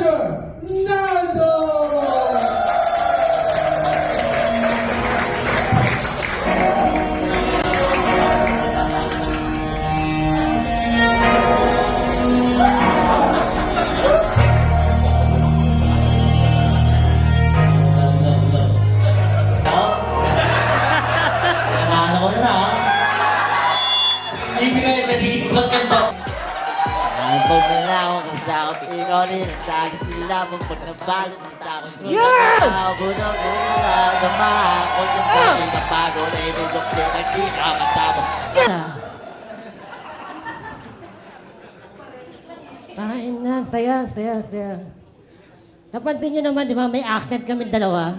Roger Nando! Nakakala ko na ibigay na di magkanda. Pag nila ako kasakot, ikaw rin ang tagis nila mong pag nabalot ng takot ko. Yeah! Bunong una, namakakot yung pagkain na pagod ay may sukli na kinamatabo. Tain na, taya. Napansin nyo naman, di ba, may accent kami dalawa.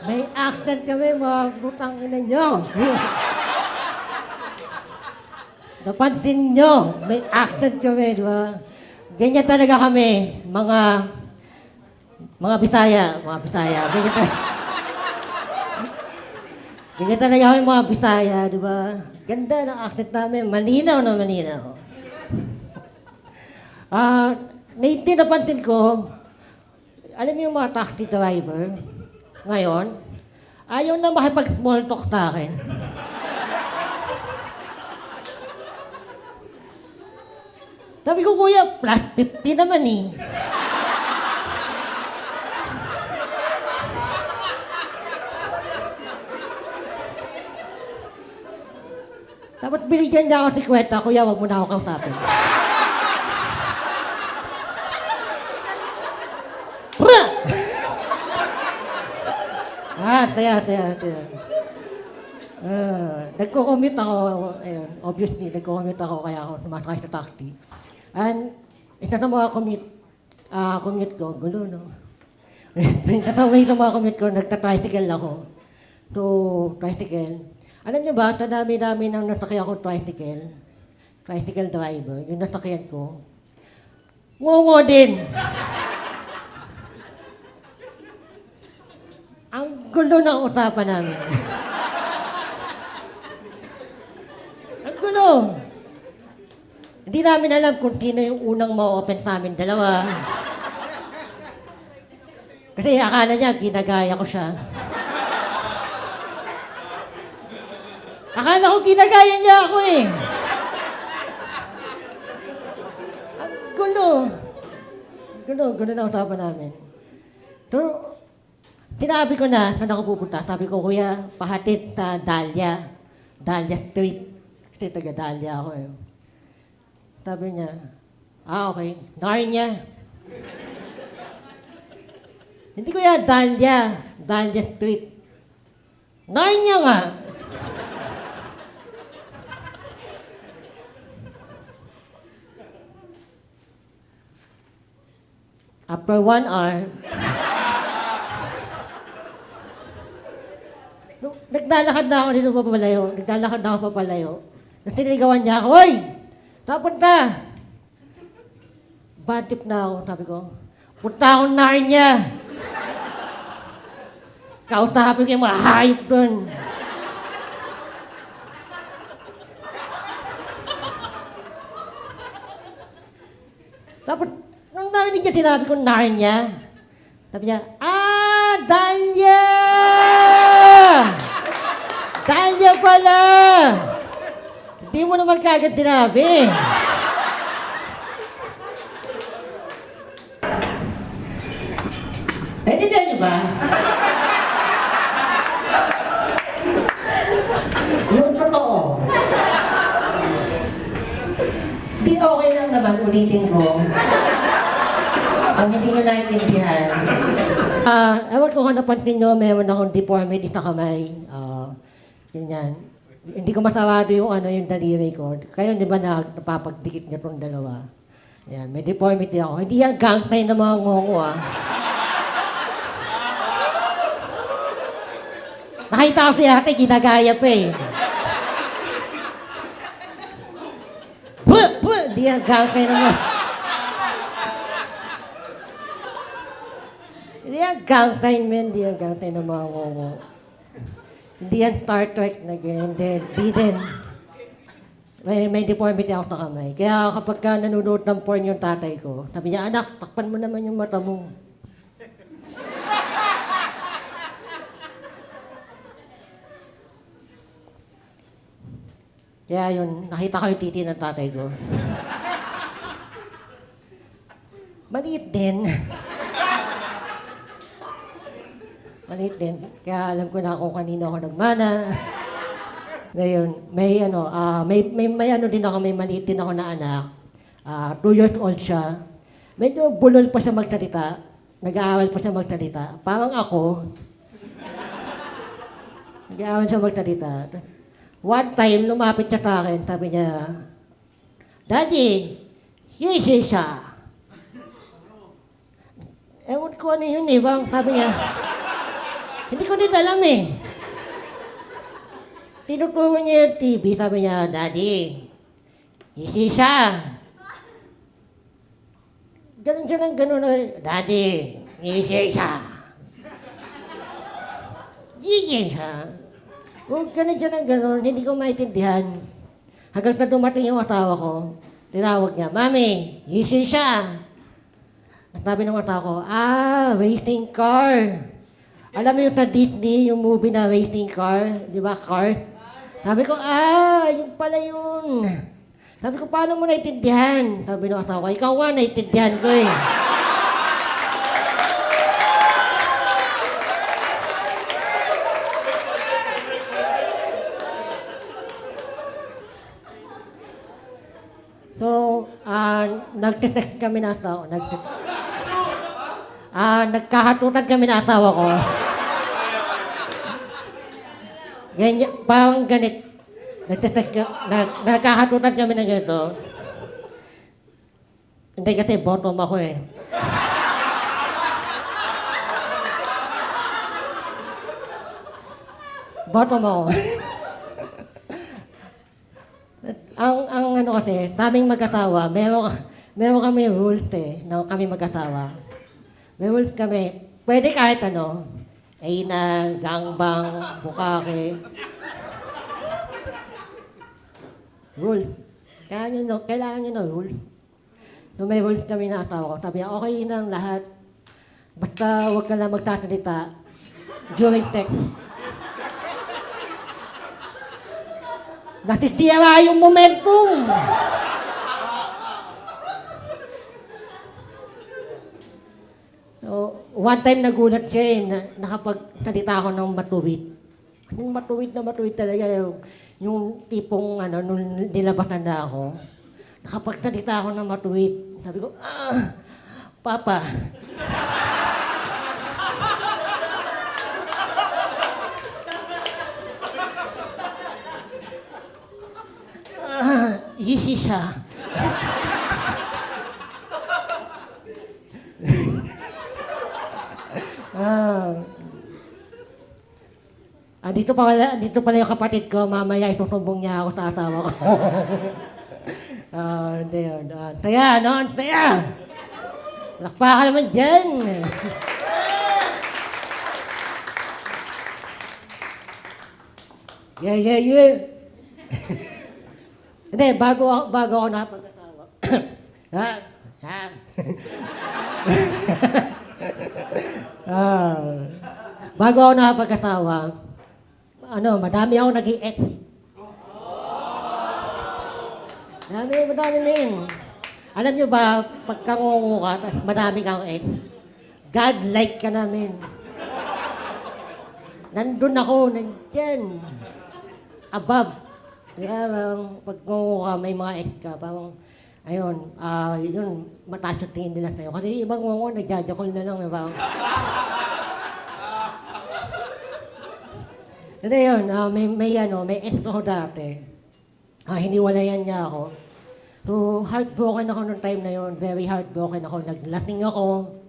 May accent kami, mga butang ina nyo. Napansin nyo, may accent kami, di ba? Ganyan talaga kami, mga Bisaya. Ganyan talaga kami, mga Bisaya, di ba? Ganda ng accent namin, malinaw na malinaw. Napansin ko, alam mo yung mga taxi driver, ngayon, ayaw na makipag-small talk sa akin. Sabi ko, kuya, plus 50 naman eh. Dapat binigyan niya ako si Kwenta, kuya, wag mo na ako kausapin. Pura! Saya. Nagko-commute ako, ayun, obviously, nagko-commute ako kaya ako sumasakay sa taxi. And, isa sa mga commute ko, gulo, no? Isa sa way ng mga commute ko, nagta-tricycle ako. So, tricycle. Alam niyo ba, sa dami-dami nang nasakay ako tricycle driver, yung nasakyan ko, ngongo din. Ang gulo ng usapan namin. Ang gulo. Hindi namin alam kung sino yung unang ma-open sa amin dalawa. Kasi akala niya, ginagaya ko siya. Akala ko ginagaya niya ako eh. Ang gulo. Gulo na usapan namin. So, sinabi ko na, saan ako pupunta? Sabi ko, kuya, pahatid sa Dahlia Street. Kasi taga Dahlia ako eh. Sabi niya, okay, Narnia. Hindi ko yan, Dahlia Street. Narnia nga. After 1 hour, naglalakad na ako dito papalayo. Natiligawan niya ako, "Hoy! Saan punta?" Bad trip na ako, sabi ko. Punta akong Narnia. Kausapin ko yung mga hayop doon. Tapos, nung narinig niya, sinabi ko Narnia. Sabi niya, Dahlia! Dahlia pala! Hindi mo naman kagad sinabi. Naintindihan niyo ba? Yung totoo. Di okay lang naman ulitin ko. Kung hindi nyo naiintindihan. Ewan ko kung napansin nyo, meron akong deformity sa kamay. Ganyan. Hindi ko masarado yung daliri ko. Kayo di ba napapagdikit niyo itong dalawa? Yan, may deformity ako. Hindi yan gang sign ng mga ngongo Nakita ko si ate, ginagaya pa eh. Hindi yan gang sign ng mga... Hindi yan gang sign, men. Hindi yan gang sign ng mga ngongo. Hindi yan Star Trek na ganyan. Hindi din. may deformity ako sa kamay. Kaya kapag ka nanonood ng porn yung tatay ko, sabi niya, anak, takpan mo naman yung mata mo. Kaya yun, nakita ko yung titi ng tatay ko. Maliit din. Maliit din. Kaya alam ko na kung kanino ako nagmana. Ngayon, may ano din ako, may maliit din ako na anak. 2 years old siya. Medyo bulol pa siya magsalita. Nag-aaral pa siya magsalita. Parang ako. Nag-aaral siya magsalita. One time, lumapit siya sa akin, sabi niya, Daddy, yes, siya. Ewan ko ano yun eh, bang, sabi niya. Hindi ko din alam eh. Tinuturo niya yung TV, sabi niya, Daddy, yes, siya. Ganun, Daddy, yes, siya. Yes, siya. Huwag ganun, hindi ko maintindihan. Hanggang sa dumating yung asawa ko, tinawag niya, Mami, gising siya. At sabi ng asawa ko, racing car. Alam mo yung sa Disney, yung movie na racing car, di ba, car? Sabi ko, yung pala yun. Sabi ko, paano mo naiintindihan? Sabi ng asawa ko, ikaw nga naiintindihan ko eh. So, nagsisex kami na asawa. Nagkahatutan kami na asawa ko. Ganyan, parang ganit. Nagkahatutan kami na ganito. Hindi kasi bottom ako eh. Bottom ako. Ang ano kasi, kaming mag-asawa, meron kami rules eh, na kami mag-asawa. May rules kami, pwede kahit ano, anal, gangbang, bukake. Rules. Kailangan nyo na rules. So may rules kami na asawa ko. Sabi niya, okay na lahat. Basta huwag ka lang magsasalita during sex. Nasisira yung momentum. So, one time nagulat siya eh, nakapagsalita ako ng matuwid. Yung matuwid talaga, yung tipong nung nilabasan na ako, nakapagsalita ako ng matuwid. Sabi ko, Papa. Easy siya. Dito pala yung kapatid ko, mamaya isusumbong niya ako sa asawa ko. Hindi yun. Saya, no? Ang saya! Lakpa ka naman dyan! Yeah. Hindi, bago ako napag-asawa. Bago ako napag-asawa, madami ako nag-i-ex. Madami min. Alam nyo ba, pagkangungo ka, madami kang ex, God-like ka namin. Nandun ako, nandyan. Above. Kaya pagkangungo ka, may mga ex ka, parang, ayun, yun, mataas yung tingin nila sa'yo. Kasi ibang ngungo, nagjajakol na lang, parang, Hindi yun, may ex ako dati. Hiniwalayan niya ako. So, heartbroken ako noong time na yun. Very heartbroken ako. Naglasing ako.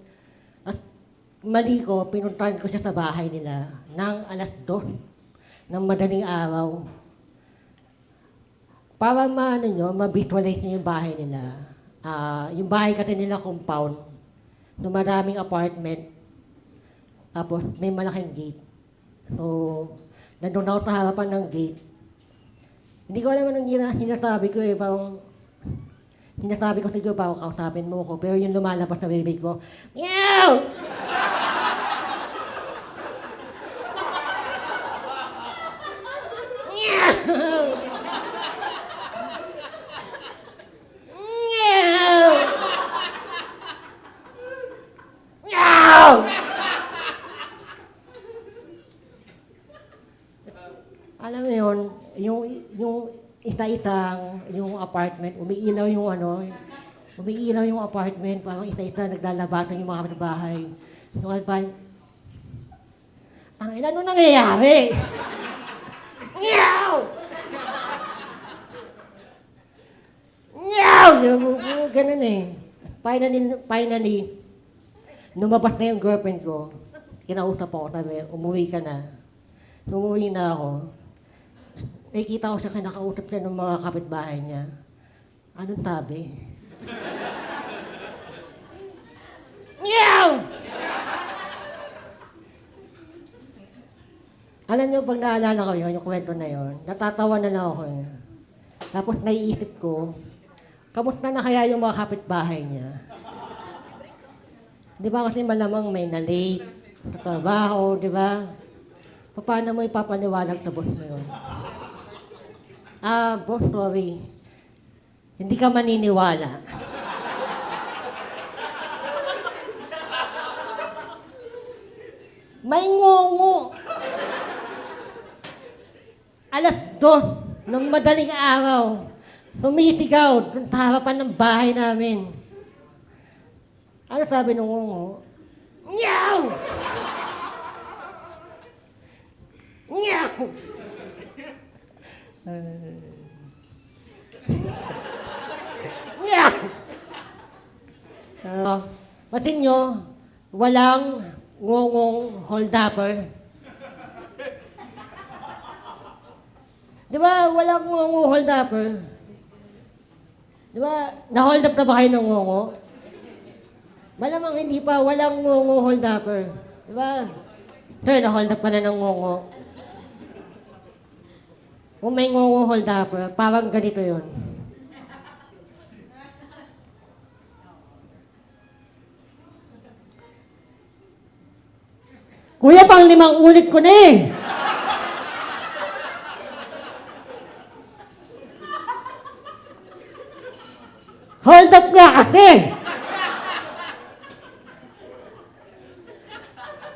At mali ko, pinuntahan ko siya sa bahay nila ng 2:00 ng madaling araw. Para ma-visualize niyo yung bahay nila. Yung bahay kasi nila compound. So, maraming apartment. Tapos, may malaking gate. So, nandun ako sa harapan ng gate. Hindi ko alam anong sinasabi ko eh, parang sinasabi ko siguro parang kausapin mo ko, pero yung lumalabas na bibig ko, meow! Meow! Meow! Meow! Alam mo yun, yung isa-isang, yung apartment, umiilaw yung umiilaw yung apartment, parang isa-isa naglalabasan yung mga kapitbahay. Yung alpay, ang ina, ano nangyayari? Meow! Meow! Ganun eh. Finally, lumabas na yung girlfriend ko. Kinausap ako, sabi, umuwi ka na. Umuwi na ako. Nakikita ko siya kinakausap siya ng mga kapitbahay niya. Anong sabi? Meow! Alam niyo, pag naalala ko yun, yung kwento na yun, natatawa na lang ako eh. Tapos naiisip ko, kamusta na kaya yung mga kapitbahay niya? Di ba kasi malamang may na-late sa trabaho, di ba? Paano mo ipapaliwanag sa boss mo yun? Boss, sorry. Hindi ka maniniwala. May ngongo. Alas 2 ng madaling araw, sumisigaw dun sa harapan ng bahay namin. Ano sabi ng ngongo? Meow! Meow! Meow! Patin nyo, walang ngongong hold-upper. Di ba, walang ngongong hold-upper? Di ba, na-hold up na ba kayo ng ngongo? Malamang hindi pa, walang ngongong hold-upper. Di ba? Sir, na-hold up pa na ng ngongo. Kung may ngongong hold-upper, parang ganito yun. Kuya, pang 5 ulit ko na eh. Hold up nga kasi.